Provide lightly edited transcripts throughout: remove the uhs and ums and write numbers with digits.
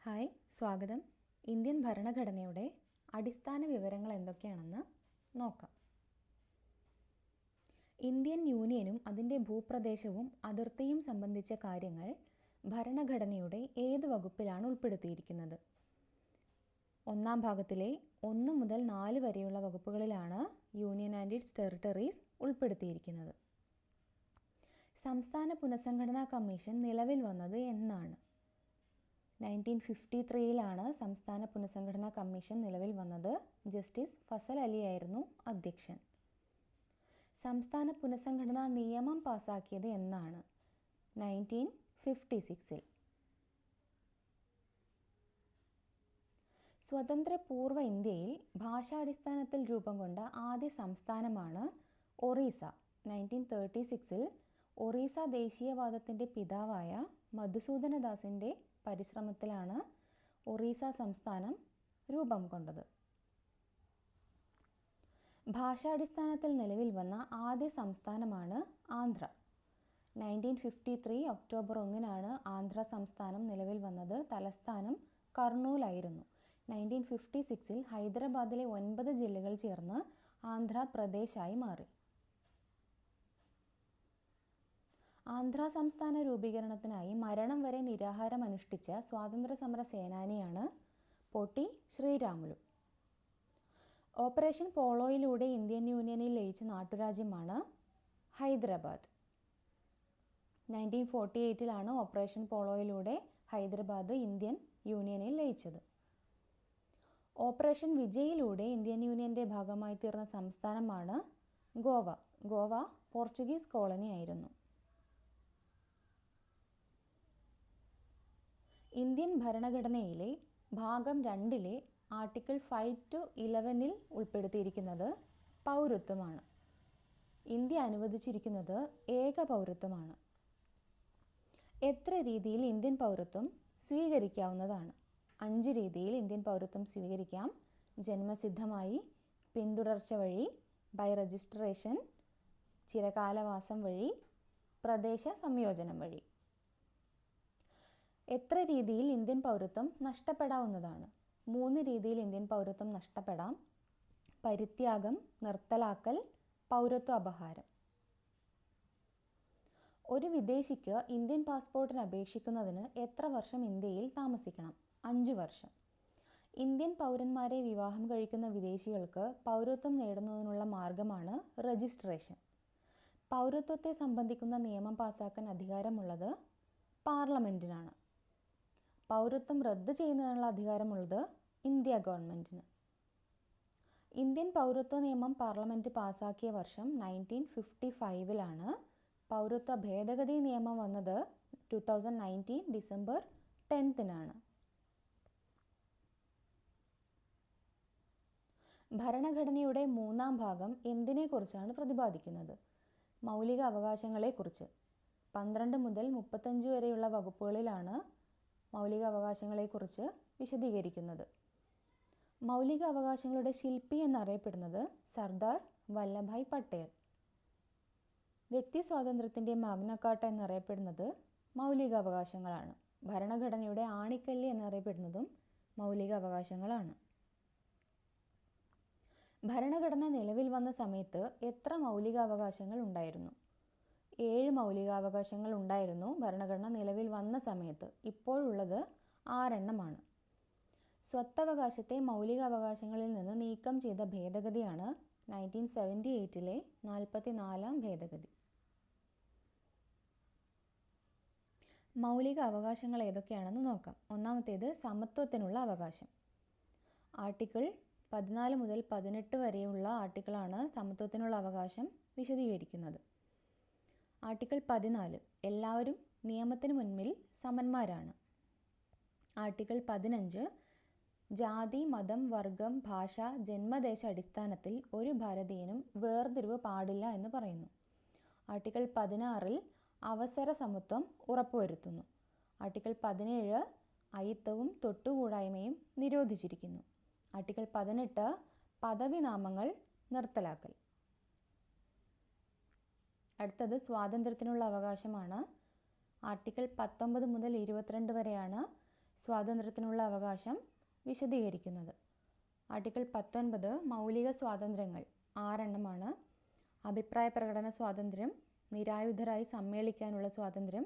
Hi, സ്വാഗതം. Indian ഭരണഘടനയുടെ അടിസ്ഥാന വിവരങ്ങൾ എന്തൊക്കെയാണെന്ന് നോക്കാം. ഇന്ത്യൻ യൂണിയനും അതിൻ്റെ ഭൂപ്രദേശവും അതിർത്തിയും സംബന്ധിച്ച കാര്യങ്ങൾ ഭരണഘടനയുടെ ഏത് വകുപ്പിലാണ് ഉൾപ്പെടുത്തിയിരിക്കുന്നത്? ഒന്നാം ഭാഗത്തിലെ 1 മുതൽ 4 വരെയുള്ള വകുപ്പുകളിലാണ് യൂണിയൻ ആൻഡ് ഇറ്റ്സ് ടെറിട്ടറീസ് ഉൾപ്പെടുത്തിയിരിക്കുന്നത്. സംസ്ഥാന പുനഃസംഘടനാ കമ്മീഷൻ നിലവിൽ വന്നത് എന്നാണ്? 1953 സംസ്ഥാന പുനഃസംഘടനാ കമ്മീഷൻ നിലവിൽ വന്നത്. ജസ്റ്റിസ് ഫസൽ അലിയായിരുന്നു അധ്യക്ഷൻ. സംസ്ഥാന പുനഃസംഘടനാ നിയമം പാസാക്കിയത് എന്നാണ്? 1956. സ്വതന്ത്രപൂർവ്വ ഇന്ത്യയിൽ ഭാഷാടിസ്ഥാനത്തിൽ രൂപം കൊണ്ട ആദ്യ സംസ്ഥാനമാണ് ഒറീസ. 1936 ഒറീസ ദേശീയവാദത്തിൻ്റെ പിതാവായ മധുസൂദനദാസിൻ്റെ പരിശ്രമത്തിലാണ് ഒറീസ സംസ്ഥാനം രൂപം കൊണ്ടത്. ഭാഷാടിസ്ഥാനത്തിൽ നിലവിൽ വന്ന ആദ്യ സംസ്ഥാനമാണ് ആന്ധ്ര. 1953 ഒക്ടോബർ 1 ആന്ധ്ര സംസ്ഥാനം നിലവിൽ വന്നത്. തലസ്ഥാനം കർണൂലായിരുന്നു. 1956 ഹൈദരാബാദിലെ 9 ജില്ലകൾ ചേർന്ന് ആന്ധ്രാപ്രദേശായി മാറി. ആന്ധ്ര സംസ്ഥാന രൂപീകരണത്തിനായി മരണം വരെ നിരാഹാരം അനുഷ്ഠിച്ച സ്വാതന്ത്ര്യസമര സേനാനിയാണ് പൊട്ടി ശ്രീരാമുലു. ഓപ്പറേഷൻ പോളോയിലൂടെ ഇന്ത്യൻ യൂണിയനിൽ ലയിച്ച നാട്ടുരാജ്യമാണ് ഹൈദരാബാദ്. 1948 ഓപ്പറേഷൻ പോളോയിലൂടെ ഹൈദരാബാദ് ഇന്ത്യൻ യൂണിയനിൽ ലയിച്ചത്. ഓപ്പറേഷൻ വിജയിലൂടെ ഇന്ത്യൻ യൂണിയൻ്റെ ഭാഗമായി തീർന്ന സംസ്ഥാനമാണ് ഗോവ. ഗോവ പോർച്ചുഗീസ് കോളനി ആയിരുന്നു. ഇന്ത്യൻ ഭരണഘടനയിലെ ഭാഗം 2 ആർട്ടിക്കിൾ 5 to 11 ഉൾപ്പെടുത്തിയിരിക്കുന്നത് പൗരത്വമാണ്. ഇന്ത്യ അനുവദിച്ചിരിക്കുന്നത് ഏക പൗരത്വമാണ്. എത്ര രീതിയിൽ ഇന്ത്യൻ പൗരത്വം സ്വീകരിക്കാവുന്നതാണ്? 5 രീതിയിൽ ഇന്ത്യൻ പൗരത്വം സ്വീകരിക്കാം. ജന്മസിദ്ധമായി, പിന്തുടർച്ച വഴി, ബൈ രജിസ്ട്രേഷൻ, ചിരകാലവാസം വഴി, പ്രദേശ സംയോജനം വഴി. എത്ര രീതിയിൽ ഇന്ത്യൻ പൗരത്വം നഷ്ടപ്പെടാവുന്നതാണ്? 3 രീതിയിൽ ഇന്ത്യൻ പൗരത്വം നഷ്ടപ്പെടാം. പരിത്യാഗം, നിർത്തലാക്കൽ, പൗരത്വ അപഹാരം. ഒരു വിദേശിക്ക് ഇന്ത്യൻ പാസ്പോർട്ടിന് അപേക്ഷിക്കുന്നതിന് എത്ര വർഷം ഇന്ത്യയിൽ താമസിക്കണം? 5 വർഷം. ഇന്ത്യൻ പൗരന്മാരെ വിവാഹം കഴിക്കുന്ന വിദേശികൾക്ക് പൗരത്വം നേടുന്നതിനുള്ള മാർഗമാണ് രജിസ്ട്രേഷൻ. പൗരത്വത്തെ സംബന്ധിക്കുന്ന നിയമം പാസാക്കാൻ അധികാരമുള്ളത് പാർലമെൻറ്റിനാണ്. പൗരത്വം റദ്ദ് ചെയ്യുന്നതിനുള്ള അധികാരമുള്ളത് ഇന്ത്യ ഗവൺമെൻറ്റിന്. ഇന്ത്യൻ പൗരത്വ നിയമം പാർലമെൻറ്റ് പാസാക്കിയ വർഷം 1955. പൗരത്വ ഭേദഗതി നിയമം വന്നത് 2019 ഡിസംബർ 10. ഭരണഘടനയുടെ 3-ാം ഭാഗം എന്തിനെക്കുറിച്ചാണ് പ്രതിപാദിക്കുന്നത്? മൗലിക അവകാശങ്ങളെക്കുറിച്ച്. 12 മുതൽ 35 വരെയുള്ള വകുപ്പുകളിലാണ് മൗലിക അവകാശങ്ങളെക്കുറിച്ച് വിശദീകരിക്കുന്നത്. മൗലിക അവകാശങ്ങളുടെ ശില്പി എന്നറിയപ്പെടുന്നത് സർദാർ വല്ലഭായ് പട്ടേൽ. വ്യക്തി സ്വാതന്ത്ര്യത്തിൻ്റെ മാഗ്ന കാർട്ട എന്നറിയപ്പെടുന്നത് മൗലിക അവകാശങ്ങളാണ്. ഭരണഘടനയുടെ ആണിക്കല്ല് എന്നറിയപ്പെടുന്നതും മൗലിക അവകാശങ്ങളാണ്. ഭരണഘടന നിലവിൽ വന്ന സമയത്ത് എത്ര മൗലിക അവകാശങ്ങൾ ഉണ്ടായിരുന്നു? 7 മൗലികാവകാശങ്ങൾ ഉണ്ടായിരുന്നു ഭരണഘടന നിലവിൽ വന്ന സമയത്ത്. ഇപ്പോഴുള്ളത് 6 എണ്ണമാണ്. സ്വത്തവകാശത്തെ മൗലികാവകാശങ്ങളിൽ നിന്ന് നീക്കം ചെയ്ത ഭേദഗതിയാണ് 1978 44-ാം ഭേദഗതി. മൗലിക അവകാശങ്ങൾ ഏതൊക്കെയാണെന്ന് നോക്കാം. ഒന്നാമത്തേത് സമത്വത്തിനുള്ള അവകാശം. ആർട്ടിക്കിൾ 14 മുതൽ 18 വരെയുള്ള ആർട്ടിക്കിളാണ് സമത്വത്തിനുള്ള അവകാശം വിശദീകരിക്കുന്നത്. ആർട്ടിക്കിൾ 14 എല്ലാവരും നിയമത്തിന് മുൻപിൽ സമന്മാരാണ്. ആർട്ടിക്കിൾ 15 ജാതി, മതം, വർഗം, ഭാഷ, ജന്മദേശ അടിസ്ഥാനത്തിൽ ഒരു ഭാരതീയനും വേർതിരിവ് പാടില്ല എന്ന് പറയുന്നു. ആർട്ടിക്കിൾ 16 അവസര സമത്വം ഉറപ്പുവരുത്തുന്നു. ആർട്ടിക്കിൾ 17 അയിത്തവും തൊട്ടുകൂടായ്മയും നിരോധിച്ചിരിക്കുന്നു. ആർട്ടിക്കിൾ 18 പദവിനാമങ്ങൾ നിർത്തലാക്കൽ. അടുത്തത് സ്വാതന്ത്ര്യത്തിനുള്ള അവകാശമാണ്. ആർട്ടിക്കിൾ 19 മുതൽ 22 വരെയാണ് സ്വാതന്ത്ര്യത്തിനുള്ള അവകാശം വിശദീകരിക്കുന്നത്. ആർട്ടിക്കിൾ 19 മൗലിക സ്വാതന്ത്ര്യങ്ങൾ 6 അഭിപ്രായ പ്രകടന സ്വാതന്ത്ര്യം, നിരായുധരായി സമ്മേളിക്കാനുള്ള സ്വാതന്ത്ര്യം,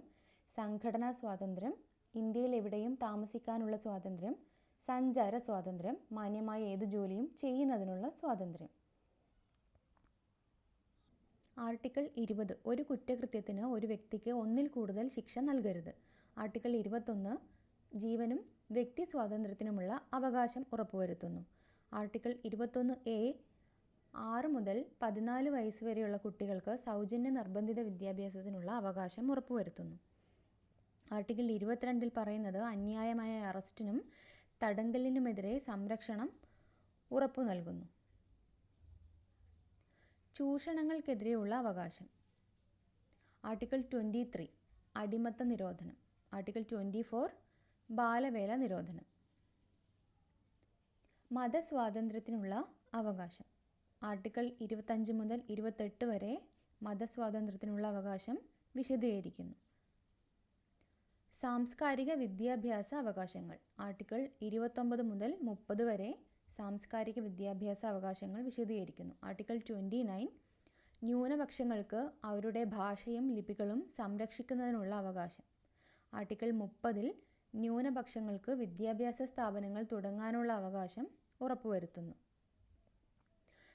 സംഘടനാ സ്വാതന്ത്ര്യം, ഇന്ത്യയിൽ എവിടെയും താമസിക്കാനുള്ള സ്വാതന്ത്ര്യം, സഞ്ചാര സ്വാതന്ത്ര്യം, മാന്യമായ ഏതു ജോലിയും ചെയ്യുന്നതിനുള്ള സ്വാതന്ത്ര്യം. ആർട്ടിക്കിൾ 20 ഒരു കുറ്റകൃത്യത്തിന് ഒരു വ്യക്തിക്ക് ഒന്നിൽ കൂടുതൽ ശിക്ഷ നൽകരുത്. ആർട്ടിക്കിൾ 21 ജീവനും വ്യക്തി സ്വാതന്ത്ര്യത്തിനുമുള്ള അവകാശം ഉറപ്പുവരുത്തുന്നു. ആർട്ടിക്കിൾ 21A 6 മുതൽ 14 വയസ്സ് വരെയുള്ള കുട്ടികൾക്ക് സൗജന്യ നിർബന്ധിത വിദ്യാഭ്യാസത്തിനുള്ള അവകാശം ഉറപ്പുവരുത്തുന്നു. ആർട്ടിക്കിൾ 22 പറയുന്നത് അന്യായമായ അറസ്റ്റിനും തടങ്കലിനുമെതിരെ സംരക്ഷണം ഉറപ്പു നൽകുന്നു. ചൂഷണങ്ങൾക്കെതിരെയുള്ള അവകാശം. ആർട്ടിക്കിൾ 23 അടിമത്ത നിരോധനം. ആർട്ടിക്കിൾ 24 ബാലവേല നിരോധനം. മതസ്വാതന്ത്ര്യത്തിനുള്ള അവകാശം. ആർട്ടിക്കിൾ 25 മുതൽ 28 വരെ മതസ്വാതന്ത്ര്യത്തിനുള്ള അവകാശം വിശദീകരിക്കുന്നു. സാംസ്കാരിക വിദ്യാഭ്യാസ അവകാശങ്ങൾ. ആർട്ടിക്കിൾ 29 മുതൽ 30 വരെ സാംസ്കാരിക വിദ്യാഭ്യാസ അവകാശങ്ങൾ വിശദീകരിക്കുന്നു. ആർട്ടിക്കിൾ 29 ന്യൂനപക്ഷങ്ങൾക്ക് അവരുടെ ഭാഷയും ലിപികളും സംരക്ഷിക്കുന്നതിനുള്ള അവകാശം. ആർട്ടിക്കിൾ 30 ന്യൂനപക്ഷങ്ങൾക്ക് വിദ്യാഭ്യാസ സ്ഥാപനങ്ങൾ തുടങ്ങാനുള്ള അവകാശം ഉറപ്പുവരുത്തുന്നു.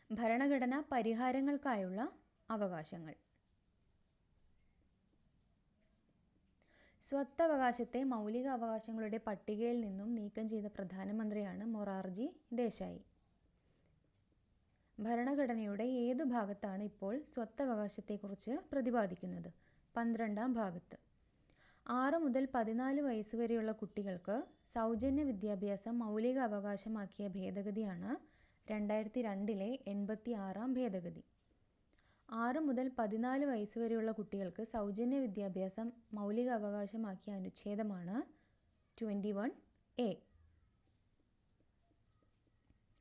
ഭരണഘടനാ പരിഹാരങ്ങൾക്കായുള്ള അവകാശങ്ങൾ. സ്വത്തവകാശത്തെ മൗലിക അവകാശങ്ങളുടെ പട്ടികയിൽ നിന്നും നീക്കം ചെയ്ത പ്രധാനമന്ത്രിയാണ് മൊറാർജി ദേശായി. ഭരണഘടനയുടെ ഏതു ഭാഗത്താണ് ഇപ്പോൾ സ്വത്തവകാശത്തെക്കുറിച്ച് പ്രതിപാദിക്കുന്നത്? 12-ാം ഭാഗത്ത്. 6 മുതൽ 14 വയസ്സ് വരെയുള്ള കുട്ടികൾക്ക് സൗജന്യ വിദ്യാഭ്യാസം മൗലിക അവകാശമാക്കിയ ഭേദഗതിയാണ് 2002 86-ാം ഭേദഗതി. 6 മുതൽ 14 വയസ്സ് വരെയുള്ള കുട്ടികൾക്ക് സൗജന്യ വിദ്യാഭ്യാസം മൗലിക അവകാശമാക്കിയ അനുച്ഛേദമാണ് 21A.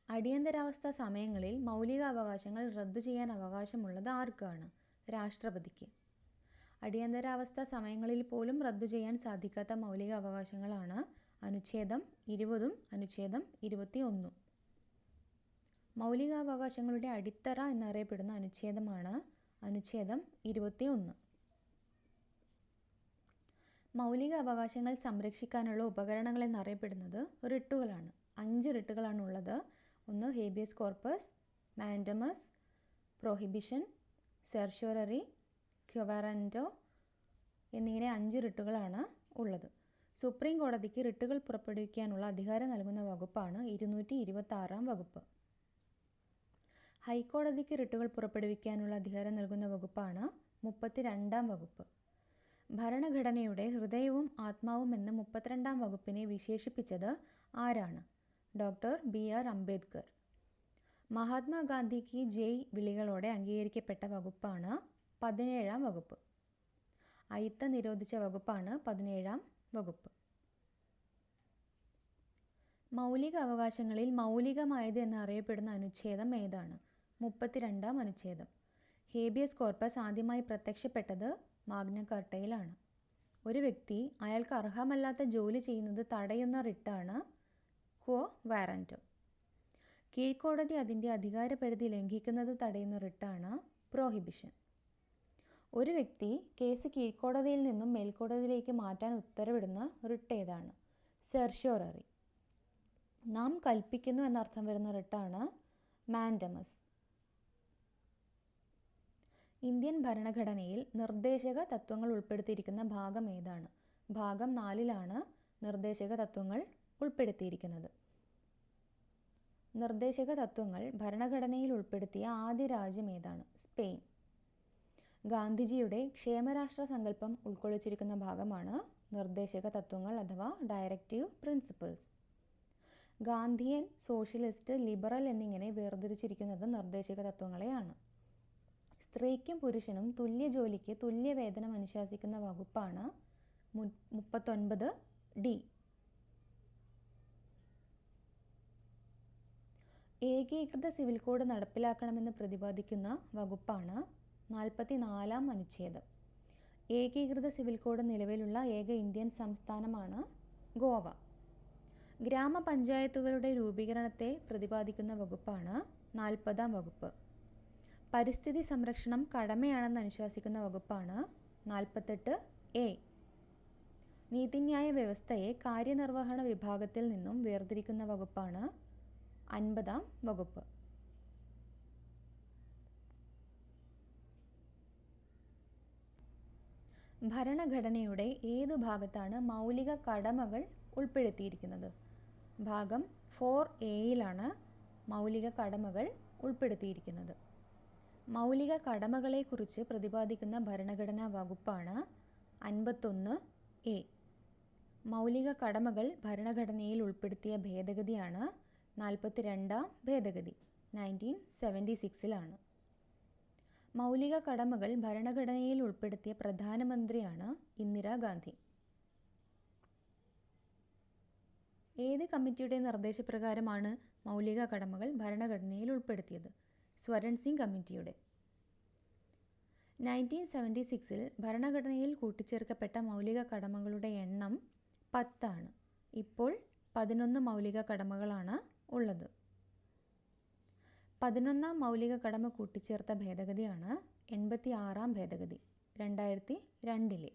അടിയന്തരാവസ്ഥ സമയങ്ങളിൽ മൗലിക അവകാശങ്ങൾ റദ്ദു ചെയ്യാൻ അവകാശമുള്ളത് ആർക്കാണ്? രാഷ്ട്രപതിക്ക്. അടിയന്തരാവസ്ഥ സമയങ്ങളിൽ പോലും റദ്ദു ചെയ്യാൻ സാധിക്കാത്ത മൗലിക അവകാശങ്ങളാണ് അനുച്ഛേദം 20-ഉം അനുച്ഛേദം 21-ഉം. മൗലികാവകാശങ്ങളുടെ അടിത്തറ എന്നറിയപ്പെടുന്ന അനുച്ഛേദമാണ് അനുച്ഛേദം 21. മൗലിക അവകാശങ്ങൾ സംരക്ഷിക്കാനുള്ള ഉപകരണങ്ങൾ എന്നറിയപ്പെടുന്നത് റിട്ടുകളാണ്. 5 റിട്ടുകളാണ് ഉള്ളത്. 1 habeas corpus, mandamus, prohibition, certiorari, quo warranto എന്നിങ്ങനെ 5 റിട്ടുകളാണ് ഉള്ളത്. സുപ്രീം കോടതിക്ക് റിട്ടുകൾ പുറപ്പെടുവിക്കാനുള്ള അധികാരം നൽകുന്ന വകുപ്പാണ് 226-ാം വകുപ്പ്. ഹൈക്കോടതിക്ക് റിട്ടുകൾ പുറപ്പെടുവിക്കാനുള്ള അധികാരം നൽകുന്ന വകുപ്പാണ് 32-ാം വകുപ്പ്. ഭരണഘടനയുടെ ഹൃദയവും ആത്മാവും എന്ന് 32-ാം വകുപ്പിനെ വിശേഷിപ്പിച്ചത് ആരാണ്? Doctor BR Ambedkar. മഹാത്മാഗാന്ധിക്ക് ജയ് വിളികളോടെ അംഗീകരിക്കപ്പെട്ട വകുപ്പാണ് 17-ാം വകുപ്പ്. അയിത്തം നിരോധിച്ച വകുപ്പാണ് 17-ാം വകുപ്പ്. മൗലിക അവകാശങ്ങളിൽ മൗലികമായത് എന്നറിയപ്പെടുന്ന അനുച്ഛേദം ഏതാണ്? 32-ാം അനുച്ഛേദം. ഹേബിയസ് കോർപ്പസ് ആദ്യമായി പ്രത്യക്ഷപ്പെട്ടത് മാഗ്ന കാർട്ടയിലാണ്. ഒരു വ്യക്തി അയാൾക്ക് അർഹമല്ലാത്ത ജോലി ചെയ്യുന്നത് തടയുന്ന റിട്ടാണ് ക്വോ വാറന്റോ. കീഴ്ക്കോടതി അതിൻ്റെ അധികാരപരിധി ലംഘിക്കുന്നത് തടയുന്ന റിട്ടാണ് പ്രോഹിബിഷൻ. ഒരു വ്യക്തി കേസ് കീഴ്ക്കോടതിയിൽ നിന്നും മേൽക്കോടതിയിലേക്ക് മാറ്റാൻ ഉത്തരവിടുന്ന റിട്ട് ഏതാണ്? സെർഷ്യോററി. നാം കൽപ്പിക്കുന്നു എന്നർത്ഥം വരുന്ന റിട്ടാണ് മാൻഡമസ്. ഇന്ത്യൻ ഭരണഘടനയിൽ നിർദ്ദേശക തത്വങ്ങൾ ഉൾപ്പെടുത്തിയിരിക്കുന്ന ഭാഗം ഏതാണ്? ഭാഗം 4-ലാണ് നിർദ്ദേശക തത്വങ്ങൾ ഉൾപ്പെടുത്തിയിരിക്കുന്നത്. നിർദ്ദേശക തത്വങ്ങൾ ഭരണഘടനയിൽ ഉൾപ്പെടുത്തിയ ആദ്യ രാജ്യം ഏതാണ്? സ്പെയിൻ. ഗാന്ധിജിയുടെ ക്ഷേമരാഷ്ട്ര സങ്കല്പം ഉൾക്കൊള്ളിച്ചിരിക്കുന്ന ഭാഗമാണ് നിർദ്ദേശക തത്വങ്ങൾ അഥവാ directive principles. Gandhian, socialist, liberal എന്നിങ്ങനെ വേർതിരിച്ചിരിക്കുന്നത് നിർദ്ദേശക തത്വങ്ങളെയാണ്. സ്ത്രീക്കും പുരുഷനും തുല്യ ജോലിക്ക് തുല്യ വേതനം അനുശാസിക്കുന്ന വകുപ്പാണ് 39D. ഏകീകൃത സിവിൽ കോഡ് നടപ്പിലാക്കണമെന്ന് പ്രതിപാദിക്കുന്ന വകുപ്പാണ് 44-ാം അനുച്ഛേദം. ഏകീകൃത സിവിൽ കോഡ് നിലവിലുള്ള ഏക ഇന്ത്യൻ സംസ്ഥാനമാണ് ഗോവ. ഗ്രാമപഞ്ചായത്തുകളുടെ രൂപീകരണത്തെ പ്രതിപാദിക്കുന്ന വകുപ്പാണ് 40-ാം വകുപ്പ്. പരിസ്ഥിതി സംരക്ഷണം കടമയാണെന്ന് അനുശാസിക്കുന്ന വകുപ്പാണ് 48A. നീതിന്യായ വ്യവസ്ഥയെ കാര്യനിർവഹണ വിഭാഗത്തിൽ നിന്നും വേർതിരിക്കുന്ന വകുപ്പാണ് 50-ാം വകുപ്പ്. ഭരണഘടനയുടെ ഏതു ഭാഗത്താണ് മൗലിക കടമകൾ ഉൾപ്പെടുത്തിയിരിക്കുന്നത്? ഭാഗം 4A മൗലിക കടമകൾ ഉൾപ്പെടുത്തിയിരിക്കുന്നത്. മൗലിക കടമകളെക്കുറിച്ച് പ്രതിപാദിക്കുന്ന ഭരണഘടനാ വകുപ്പാണ് 51A. മൗലിക കടമകൾ ഭരണഘടനയിൽ ഉൾപ്പെടുത്തിയ ഭേദഗതിയാണ് 42-ാം ഭേദഗതി 1976. മൗലിക കടമകൾ ഭരണഘടനയിൽ ഉൾപ്പെടുത്തിയ പ്രധാനമന്ത്രിയാണ് ഇന്ദിരാഗാന്ധി. ഏത് കമ്മിറ്റിയുടെ നിർദ്ദേശപ്രകാരമാണ് മൗലിക കടമകൾ ഭരണഘടനയിൽ ഉൾപ്പെടുത്തിയത്? സ്വരൺ സിംഗ് കമ്മിറ്റിയുടെ. 1976 ഭരണഘടനയിൽ കൂട്ടിച്ചേർക്കപ്പെട്ട മൗലിക കടമകളുടെ എണ്ണം 10. ഇപ്പോൾ 11 മൗലിക കടമകളാണ് ഉള്ളത്. 11-ാം മൗലിക കടമ കൂട്ടിച്ചേർത്ത ഭേദഗതിയാണ് 86-ാം ഭേദഗതി 2002.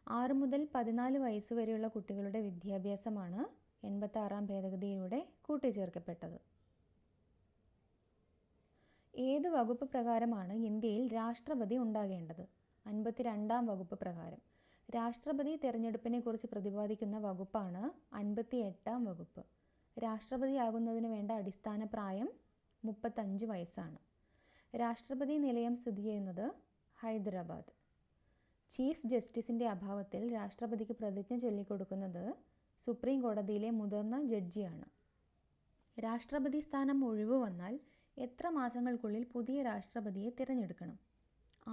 6 മുതൽ 14 വയസ്സ് വരെയുള്ള കുട്ടികളുടെ വിദ്യാഭ്യാസമാണ് 86-ാം ഭേദഗതിയിലൂടെ കൂട്ടിച്ചേർക്കപ്പെട്ടത്. ഏത് വകുപ്പ് പ്രകാരമാണ് ഇന്ത്യയിൽ രാഷ്ട്രപതി ഉണ്ടാകേണ്ടത്? 52-ാം വകുപ്പ് പ്രകാരം. രാഷ്ട്രപതി തെരഞ്ഞെടുപ്പിനെ കുറിച്ച് പ്രതിപാദിക്കുന്ന വകുപ്പാണ് 58-ാം വകുപ്പ്. രാഷ്ട്രപതിയാകുന്നതിന് വേണ്ട അടിസ്ഥാന പ്രായം 35 വയസ്സാണ്. രാഷ്ട്രപതി നിലയം സ്ഥിതി ചെയ്യുന്നത് ഹൈദരാബാദ്. ചീഫ് ജസ്റ്റിസിൻ്റെ അഭാവത്തിൽ രാഷ്ട്രപതിക്ക് പ്രതിജ്ഞ ചൊല്ലിക്കൊടുക്കുന്നത് സുപ്രീം കോടതിയിലെ മുതിർന്ന ജഡ്ജിയാണ്. രാഷ്ട്രപതി സ്ഥാനം ഒഴിവു വന്നാൽ എത്ര മാസങ്ങൾക്കുള്ളിൽ പുതിയ രാഷ്ട്രപതിയെ തിരഞ്ഞെടുക്കണം?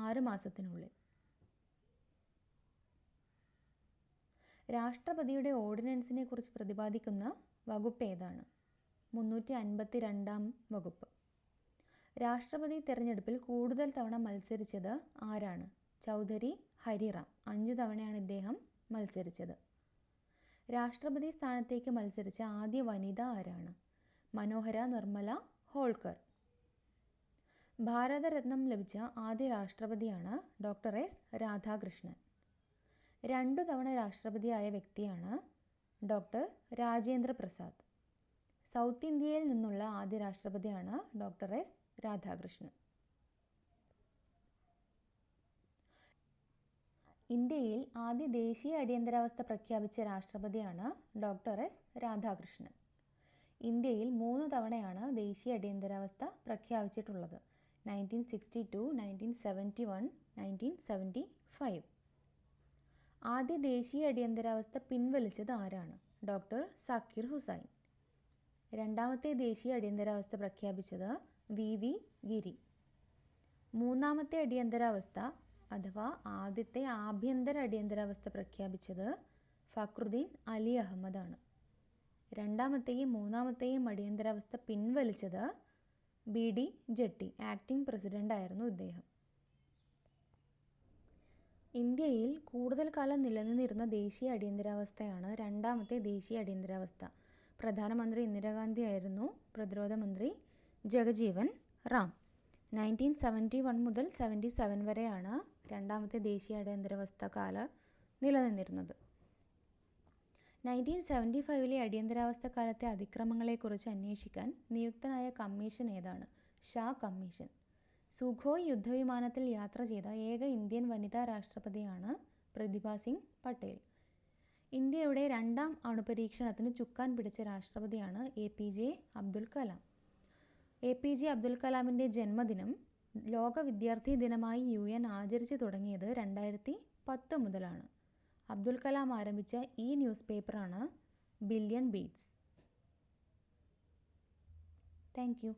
6 മാസത്തിനുള്ളിൽ. രാഷ്ട്രപതിയുടെ ഓർഡിനൻസിനെ കുറിച്ച് പ്രതിപാദിക്കുന്ന വകുപ്പ് ഏതാണ്? 352-ാം വകുപ്പ്. രാഷ്ട്രപതി തെരഞ്ഞെടുപ്പിൽ കൂടുതൽ തവണ മത്സരിച്ചത് ആരാണ്? ചൗധരി ഹരിറാം. 5 തവണയാണ് ഇദ്ദേഹം മത്സരിച്ചത്. രാഷ്ട്രപതി സ്ഥാനത്തേക്ക് മത്സരിച്ച ആദ്യ വനിത ആരാണ്? മനോഹര നിർമ്മല ഹോൾക്കർ. ഭാരതരത്നം ലഭിച്ച ആദ്യ രാഷ്ട്രപതിയാണ് ഡോക്ടർ എസ് രാധാകൃഷ്ണൻ. 2 തവണ രാഷ്ട്രപതിയായ വ്യക്തിയാണ് ഡോക്ടർ രാജേന്ദ്ര പ്രസാദ്. സൗത്ത് ഇന്ത്യയിൽ നിന്നുള്ള ആദ്യ രാഷ്ട്രപതിയാണ് ഡോക്ടർ എസ് രാധാകൃഷ്ണൻ. ഇന്ത്യയിൽ ആദ്യ ദേശീയ അടിയന്തരാവസ്ഥ പ്രഖ്യാപിച്ച രാഷ്ട്രപതിയാണ് ഡോക്ടർ എസ് രാധാകൃഷ്ണൻ. ഇന്ത്യയിൽ 3 തവണയാണ് ദേശീയ അടിയന്തരാവസ്ഥ പ്രഖ്യാപിച്ചിട്ടുള്ളത്. 1962, 1971, 1975. ആദ്യ ദേശീയ അടിയന്തരാവസ്ഥ പിൻവലിച്ചത് ആരാണ്? ഡോക്ടർ സാക്കിർ ഹുസൈൻ. രണ്ടാമത്തെ ദേശീയ അടിയന്തരാവസ്ഥ പ്രഖ്യാപിച്ചത് വി ഗിരി. മൂന്നാമത്തെ അടിയന്തരാവസ്ഥ അഥവാ ആദ്യത്തെ ആഭ്യന്തര അടിയന്തരാവസ്ഥ പ്രഖ്യാപിച്ചത് ഫക്രുദ്ദീൻ അലി അഹമ്മദാണ്. രണ്ടാമത്തെയും മൂന്നാമത്തെയും അടിയന്തരാവസ്ഥ പിൻവലിച്ചത് BD ജെട്ടി. ആക്ടിംഗ് പ്രസിഡൻ്റായിരുന്നു ഇദ്ദേഹം. ഇന്ത്യയിൽ കൂടുതൽ കാലം നിലനിന്നിരുന്ന ദേശീയ അടിയന്തരാവസ്ഥയാണ് രണ്ടാമത്തെ ദേശീയ അടിയന്തരാവസ്ഥ. പ്രധാനമന്ത്രി ഇന്ദിരാഗാന്ധി ആയിരുന്നു. പ്രതിരോധ മന്ത്രി ജഗജീവൻ റാം. 1971 മുതൽ 77 വരെയാണ് രണ്ടാമത്തെ ദേശീയ അടിയന്തരാവസ്ഥ കാലം നിലനിന്നിരുന്നത്. 1975 അടിയന്തരാവസ്ഥ കാലത്തെ അതിക്രമങ്ങളെക്കുറിച്ച് അന്വേഷിക്കാൻ നിയുക്തനായ കമ്മീഷൻ ഏതാണ്? ഷാ കമ്മീഷൻ. സുഖോയ് യുദ്ധവിമാനത്തിൽ യാത്ര ചെയ്ത ഏക ഇന്ത്യൻ വനിതാ രാഷ്ട്രപതിയാണ് പ്രതിഭ സിംഗ് പട്ടേൽ. ഇന്ത്യയുടെ 2ാം അണുപരീക്ഷണത്തിന് ചുക്കാൻ പിടിച്ച രാഷ്ട്രപതിയാണ് APJ അബ്ദുൽ കലാം. APJ അബ്ദുൽ കലാമിൻ്റെ ജന്മദിനം ലോക വിദ്യാർത്ഥി ദിനമായി UN ആചരിച്ചു തുടങ്ങിയത് 2010 മുതലാണ്. അബ്ദുൽ കലാം ആരംഭിച്ച ഈ ന്യൂസ് പേപ്പറാണ് ബില്യൺ ബീറ്റ്സ്. Thank you.